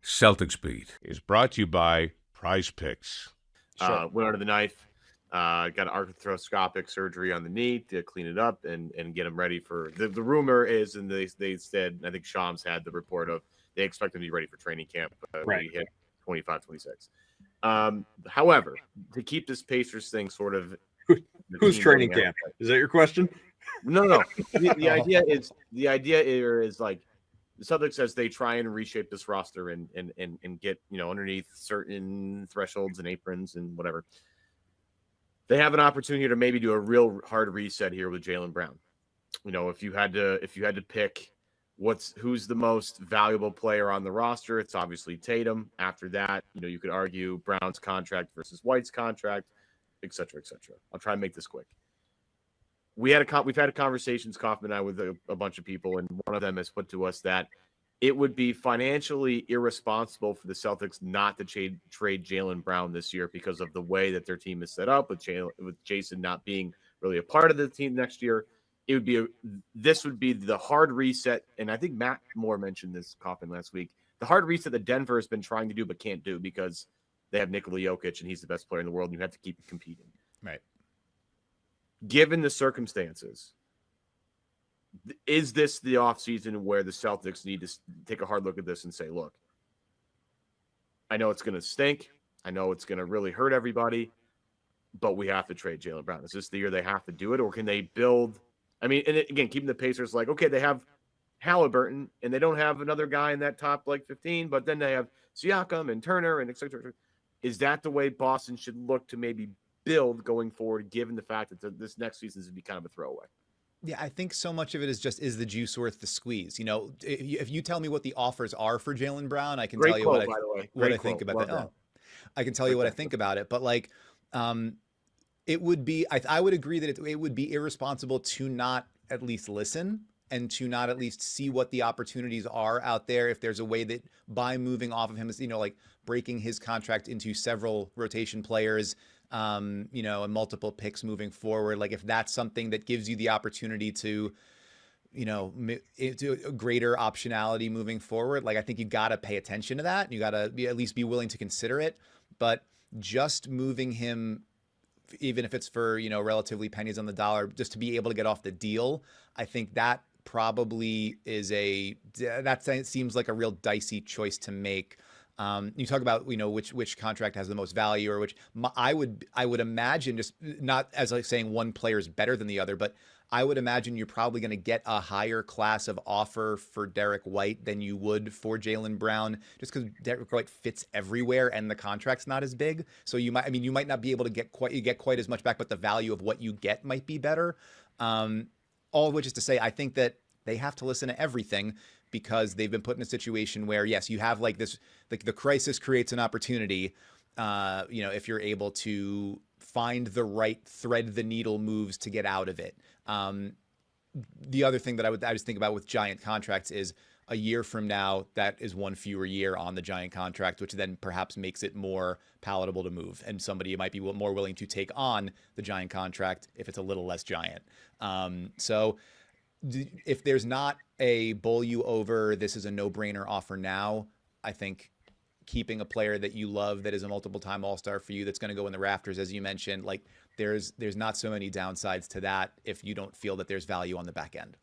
Celtics Beat is brought to you by Prize Picks. Went under the knife. Got arthroscopic surgery on the knee to clean it up and get him ready for the rumor is, and they said, I think Shams had the report of they expect him to be ready for training camp when he hit 25, 26. However, to keep this Pacers thing sort of who's training camp? Is that your question? No. The idea is like the Celtics, as they try and reshape this roster and get underneath certain thresholds and aprons and whatever. They have an opportunity to maybe do a real hard reset here with Jaylen Brown. If you had to pick who's the most valuable player on the roster, it's obviously Tatum. After that, you could argue Brown's contract versus White's contract, et cetera, et cetera. I'll try and make this quick. We've had conversations, Kaufman and I, with a bunch of people, and one of them has put to us that it would be financially irresponsible for the Celtics not to trade Jaylen Brown this year because of the way that their team is set up, with Jason not being really a part of the team next year. This would be the hard reset, and I think Matt Moore mentioned this, Kaufman, last week. The hard reset that Denver has been trying to do but can't do because they have Nikola Jokic and he's the best player in the world, and you have to keep competing. Right. Given the circumstances, is this the offseason where the Celtics need to take a hard look at this and say, look, I know it's going to stink. I know it's going to really hurt everybody, but we have to trade Jaylen Brown. Is this the year they have to do it, or can they build? I mean, and again, keeping the Pacers like, okay, they have Halliburton and they don't have another guy in that top 15, but then they have Siakam and Turner and et cetera, et cetera. Is that the way Boston should look to maybe build going forward, given the fact that this next season is going to be kind of a throwaway? Yeah, I think so much of it is the juice worth the squeeze? If you tell me what the offers are for Jaylen Brown, I can tell you what I think about that. I can tell you what I think about it. But it would be, I would agree that it would be irresponsible to not at least listen and to not at least see what the opportunities are out there. If there's a way that by moving off of him, breaking his contract into several rotation players, and multiple picks moving forward. Like if that's something that gives you the opportunity to, to a greater optionality moving forward, I think you got to pay attention to that. You got to at least be willing to consider it. But just moving him, even if it's for, relatively pennies on the dollar, just to be able to get off the deal, I think that probably that seems like a real dicey choice to make. You talk about, which contract has the most value, or I would imagine, just not as saying one player is better than the other, but I would imagine you're probably going to get a higher class of offer for Derrick White than you would for Jaylen Brown, just because Derrick White fits everywhere and the contract's not as big. So you might not be able to get quite as much back, but the value of what you get might be better. All of which is to say, I think that they have to listen to everything, because they've been put in a situation where, yes, you have this, the crisis creates an opportunity, if you're able to find the right thread the needle moves to get out of it. The other thing that I just think about with giant contracts is a year from now, that is one fewer year on the giant contract, which then perhaps makes it more palatable to move. And somebody might be more willing to take on the giant contract if it's a little less giant. So if there's not a bowl you over, this is a no-brainer offer now, I think keeping a player that you love, that is a multiple-time All-Star for you, that's going to go in the rafters, as you mentioned, there's not so many downsides to that if you don't feel that there's value on the back end.